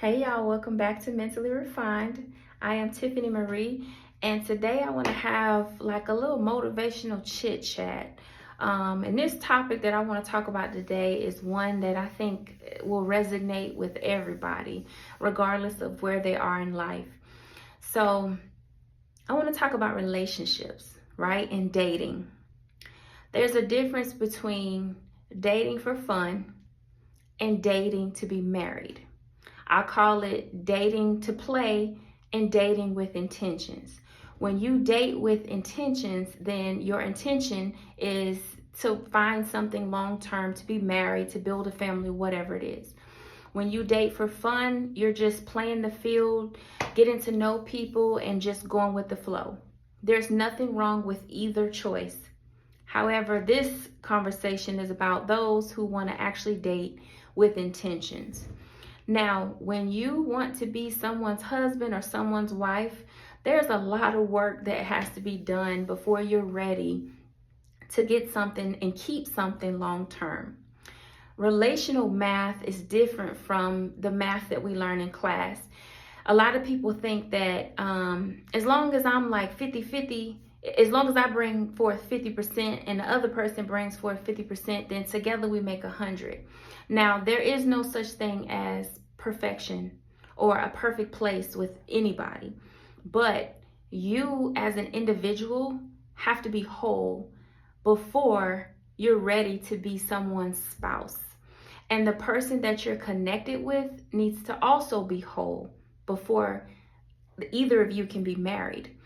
Hey y'all, welcome back to Mentally Refined. I am Tiffany Marie, and today I want to have like a little motivational chit chat. And this topic that I want to talk about today is one that I think will resonate with everybody, regardless of where they are in life. So, I want to talk about relationships, right? And dating. There's a difference between dating for fun and dating to be married. I call it dating to play and dating with intentions. When you date with intentions, then your intention is to find something long term, to be married, to build a family, whatever it is. When you date for fun, you're just playing the field, getting to know people, and just going with the flow. There's nothing wrong with either choice. However, this conversation is about those who want to actually date with intentions. Now, when you want to be someone's husband or someone's wife, there's a lot of work that has to be done before you're ready to get something and keep something long term. Relational math is different from the math that we learn in class. A lot of people think that as long as I'm like 50-50, as long as I bring forth 50% and the other person brings forth 50%, then together we make 100. Now, there is no such thing as perfection or a perfect place with anybody, but you as an individual have to be whole before you're ready to be someone's spouse. And the person that you're connected with needs to also be whole before either of you can be married.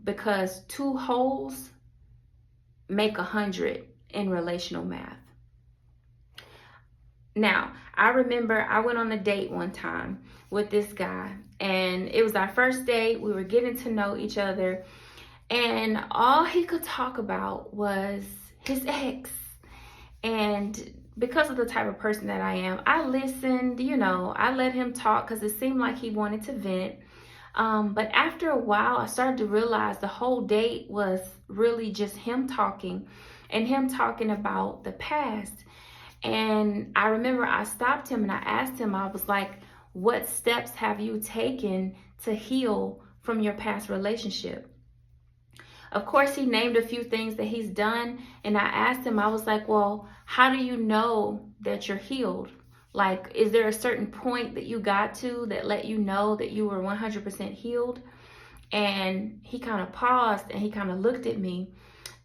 Because two wholes make 100 in relational math. Now, I remember I went on a date one time with this guy, and it was our first date. We were getting to know each other, and all he could talk about was his ex. And because of the type of person that I am, I listened, I let him talk because it seemed like he wanted to vent. But after a while, I started to realize the whole date was really just him talking and him talking about the past. And I remember I stopped him and I asked him, I was like, what steps have you taken to heal from your past relationship? Of course, he named a few things that he's done. And I asked him, I was like, well, how do you know that you're healed? Like, is there a certain point that you got to that let you know that you were 100% healed? And he kind of paused and he kind of looked at me,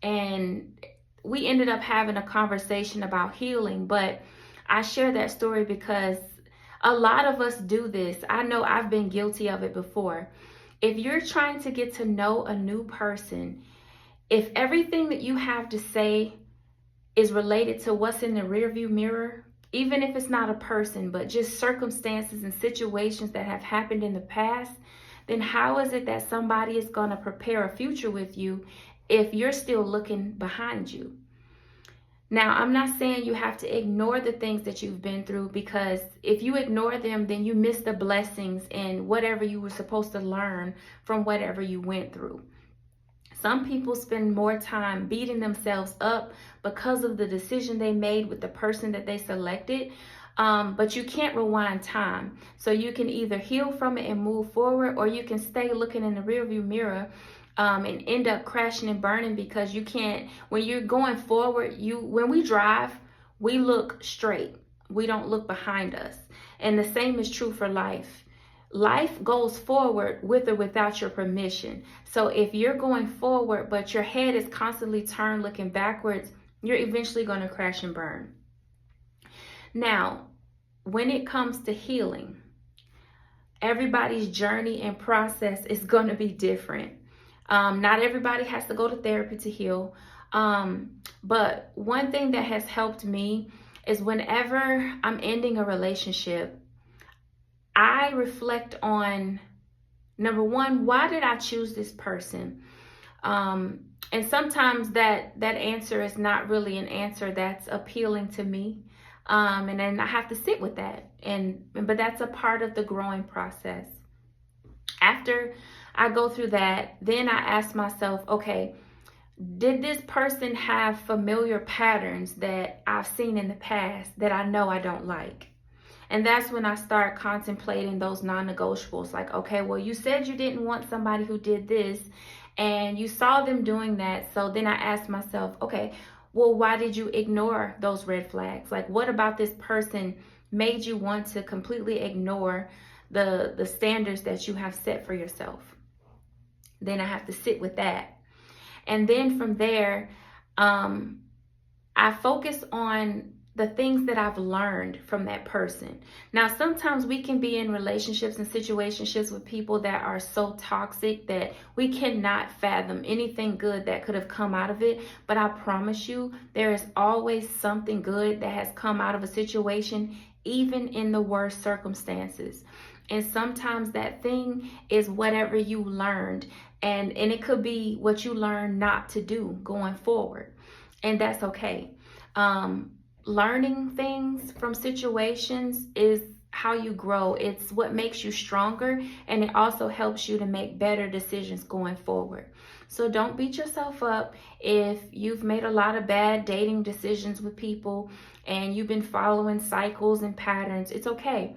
and we ended up having a conversation about healing. But I share that story because a lot of us do this. I know I've been guilty of it before. If you're trying to get to know a new person, if everything that you have to say is related to what's in the rearview mirror, even if it's not a person, but just circumstances and situations that have happened in the past, then how is it that somebody is going to prepare a future with you if you're still looking behind you? Now, I'm not saying you have to ignore the things that you've been through, because if you ignore them, then you miss the blessings and whatever you were supposed to learn from whatever you went through. Some people spend more time beating themselves up because of the decision they made with the person that they selected. But you can't rewind time. So you can either heal from it and move forward, or you can stay looking in the rearview mirror and end up crashing and burning, because you can't, when you're going forward, when we drive, we look straight. We don't look behind us. And the same is true for life. Life goes forward with or without your permission. So if you're going forward, but your head is constantly turned looking backwards, you're eventually going to crash and burn. Now, when it comes to healing, everybody's journey and process is going to be different. Not everybody has to go to therapy to heal. But one thing that has helped me is whenever I'm ending a relationship, I reflect on, number one, why did I choose this person? And sometimes that answer is not really an answer that's appealing to me. And then I have to sit with that. But that's a part of the growing process. After I go through that, then I ask myself, okay, did this person have familiar patterns that I've seen in the past that I know I don't like? And that's when I start contemplating those non-negotiables. Like, okay, well, you said you didn't want somebody who did this, and you saw them doing that. So then I asked myself, okay, well, why did you ignore those red flags? Like, what about this person made you want to completely ignore the standards that you have set for yourself? Then I have to sit with that. And then from there, I focus on the things that I've learned from that person. Now, sometimes we can be in relationships and situationships with people that are so toxic that we cannot fathom anything good that could have come out of it. But I promise you, there is always something good that has come out of a situation, even in the worst circumstances. And sometimes that thing is whatever you learned. And it could be what you learned not to do going forward. And that's okay. Learning things from situations is how you grow. It's what makes you stronger, and it also helps you to make better decisions going forward. So don't beat yourself up if you've made a lot of bad dating decisions with people and you've been following cycles and patterns. It's okay.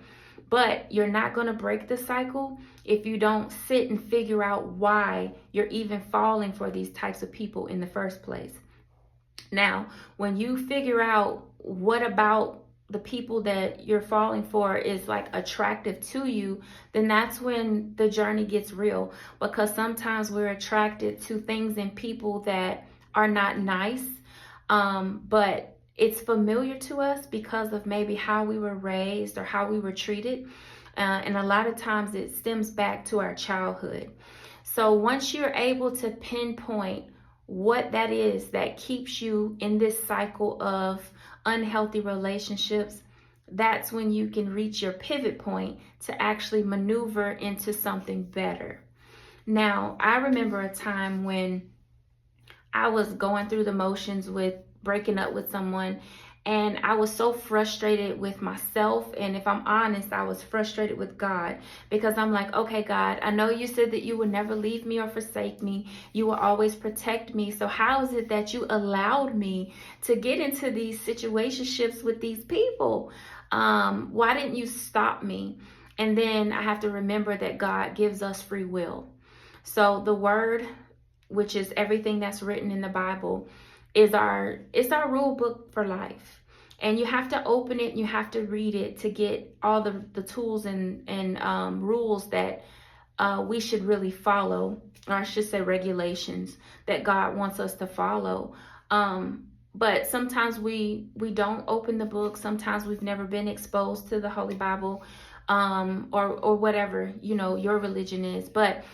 But you're not going to break the cycle if you don't sit and figure out why you're even falling for these types of people in the first place. Now, when you figure out what about the people that you're falling for is like attractive to you, then that's when the journey gets real. Because sometimes we're attracted to things and people that are not nice, but it's familiar to us because of maybe how we were raised or how we were treated. And a lot of times it stems back to our childhood. So once you're able to pinpoint what that is that keeps you in this cycle of unhealthy relationships, that's when you can reach your pivot point to actually maneuver into something better. Now, I remember a time when I was going through the motions with breaking up with someone, and I was so frustrated with myself. And if I'm honest, I was frustrated with God, because I'm like, okay, God, I know you said that you would never leave me or forsake me. You will always protect me. So how is it that you allowed me to get into these situationships with these people? Why didn't you stop me? And then I have to remember that God gives us free will. So the word, which is everything that's written in the Bible, it's our rule book for life. And you have to open it and you have to read it to get all the tools and rules that we should really follow, or I should say regulations that God wants us to follow. But sometimes we don't open the book. Sometimes we've never been exposed to the Holy Bible, or whatever, your religion is. But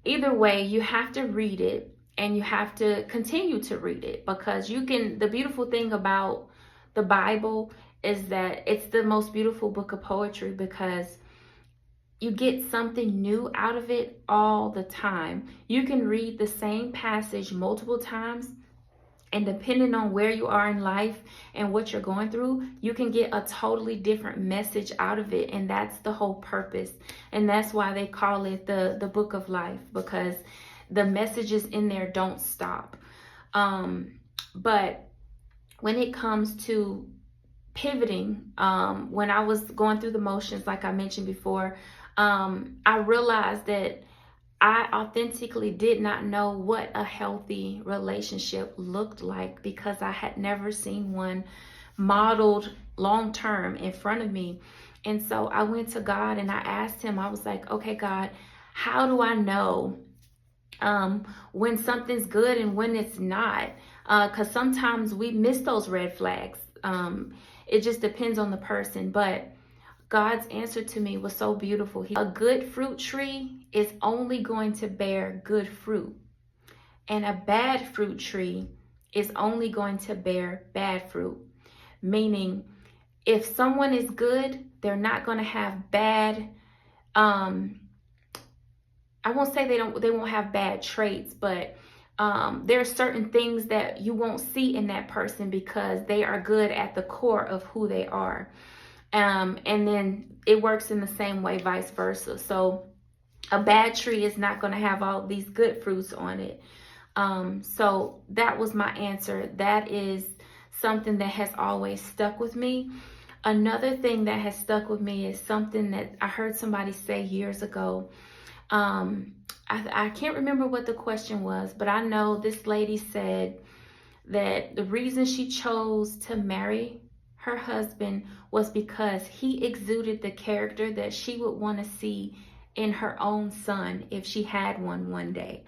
either way, you have to read it. And you have to continue to read it, because the beautiful thing about the Bible is that it's the most beautiful book of poetry, because you get something new out of it all the time. You can read the same passage multiple times, and depending on where you are in life and what you're going through, you can get a totally different message out of it. And that's the whole purpose. And that's why they call it the book of life, because the messages in there don't stop. But when it comes to pivoting, when I was going through the motions, like I mentioned before, I realized that I authentically did not know what a healthy relationship looked like, because I had never seen one modeled long term in front of me. And so I went to God and I asked him, I was like, okay, God, how do I know when something's good and when it's not? Because sometimes we miss those red flags. It just depends on the person. But God's answer to me was so beautiful. A good fruit tree is only going to bear good fruit, and a bad fruit tree is only going to bear bad fruit. Meaning, if someone is good, they're not going to have bad, I won't say they won't have bad traits, but there are certain things that you won't see in that person because they are good at the core of who they are. And then it works in the same way, vice versa. So a bad tree is not going to have all these good fruits on it. So that was my answer. That is something that has always stuck with me. Another thing that has stuck with me is something that I heard somebody say years ago. I can't remember what the question was, but I know this lady said that the reason she chose to marry her husband was because he exuded the character that she would want to see in her own son if she had one day.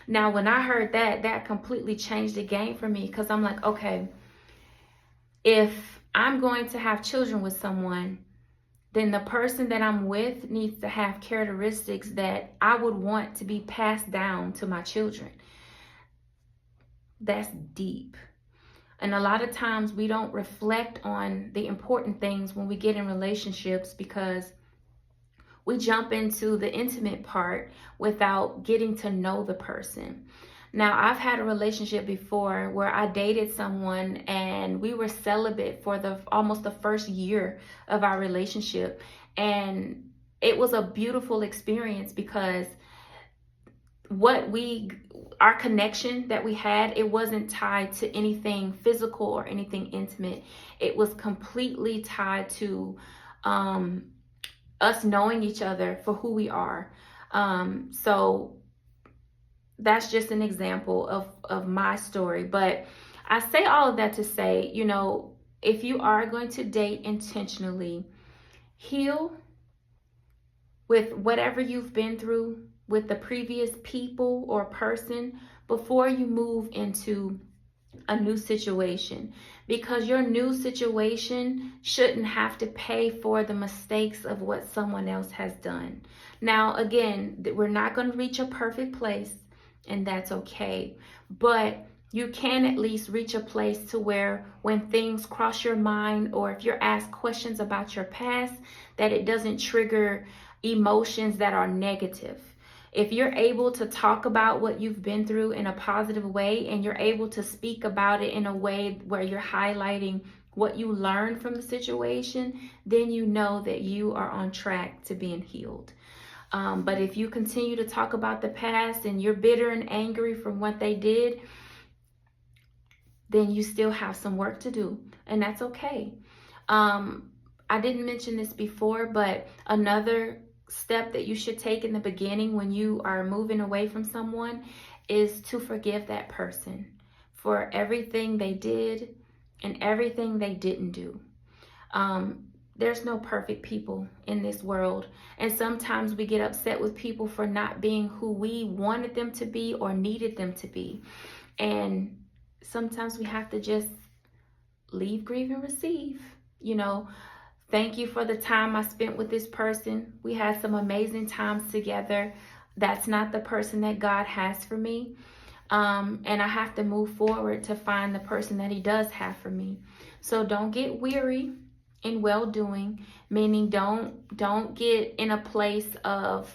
Now, when I heard that, that completely changed the game for me, because I'm like, okay, if I'm going to have children with someone, then the person that I'm with needs to have characteristics that I would want to be passed down to my children. That's deep. And a lot of times we don't reflect on the important things when we get in relationships, because we jump into the intimate part without getting to know the person. Now, I've had a relationship before where I dated someone and we were celibate for almost the first year of our relationship. And it was a beautiful experience, because our connection that we had, it wasn't tied to anything physical or anything intimate. It was completely tied to us knowing each other for who we are. So that's just an example of my story. But I say all of that to say, if you are going to date intentionally, heal with whatever you've been through with the previous people or person before you move into a new situation, because your new situation shouldn't have to pay for the mistakes of what someone else has done. Now, again, we're not going to reach a perfect place, and that's okay, but you can at least reach a place to where when things cross your mind, or if you're asked questions about your past, that it doesn't trigger emotions that are negative. If you're able to talk about what you've been through in a positive way, and you're able to speak about it in a way where you're highlighting what you learned from the situation, then you know that you are on track to being healed. But if you continue to talk about the past and you're bitter and angry from what they did, then you still have some work to do, and that's okay. I didn't mention this before, but another step that you should take in the beginning when you are moving away from someone is to forgive that person for everything they did and everything they didn't do. There's no perfect people in this world, and sometimes we get upset with people for not being who we wanted them to be or needed them to be, and sometimes we have to just leave, grieve, and receive. Thank you for the time I spent with this person. We had some amazing times together. That's not the person that God has for me. And I have to move forward to find the person that He does have for me. So don't get weary in well-doing, meaning don't get in a place of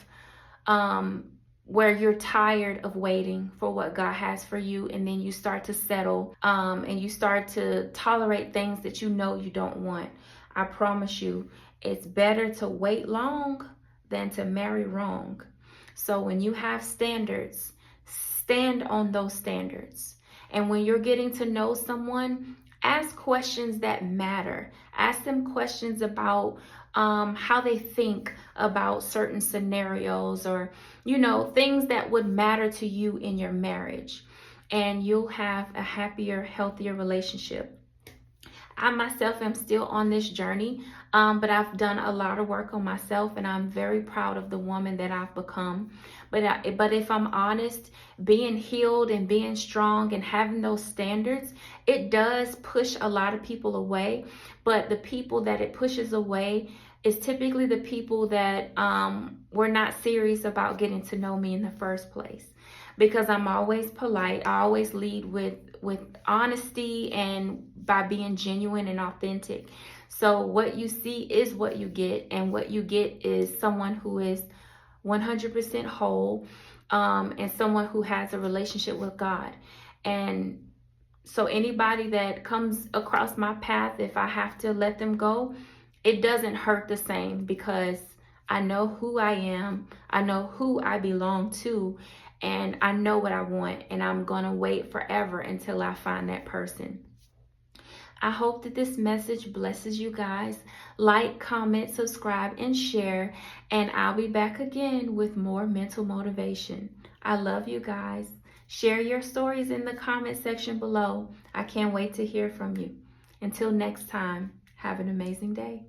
where you're tired of waiting for what God has for you, and then you start to settle and you start to tolerate things that you know you don't want. I promise you, it's better to wait long than to marry wrong. So when you have standards, stand on those standards. And when you're getting to know someone, ask questions that matter. Ask them questions about how they think about certain scenarios, or, things that would matter to you in your marriage. And you'll have a happier, healthier relationship. I myself am still on this journey, but I've done a lot of work on myself, and I'm very proud of the woman that I've become. But if I'm honest, being healed and being strong and having those standards, it does push a lot of people away. But the people that it pushes away is typically the people that were not serious about getting to know me in the first place. Because I'm always polite. I always lead with honesty and by being genuine and authentic. So what you see is what you get, and what you get is someone who is 100% whole, and someone who has a relationship with God. And so anybody that comes across my path, if I have to let them go, it doesn't hurt the same, because I know who I am, I know who I belong to, and I know what I want, and I'm going to wait forever until I find that person. I hope that this message blesses you guys. Like, comment, subscribe, and share. And I'll be back again with more mental motivation. I love you guys. Share your stories in the comment section below. I can't wait to hear from you. Until next time, have an amazing day.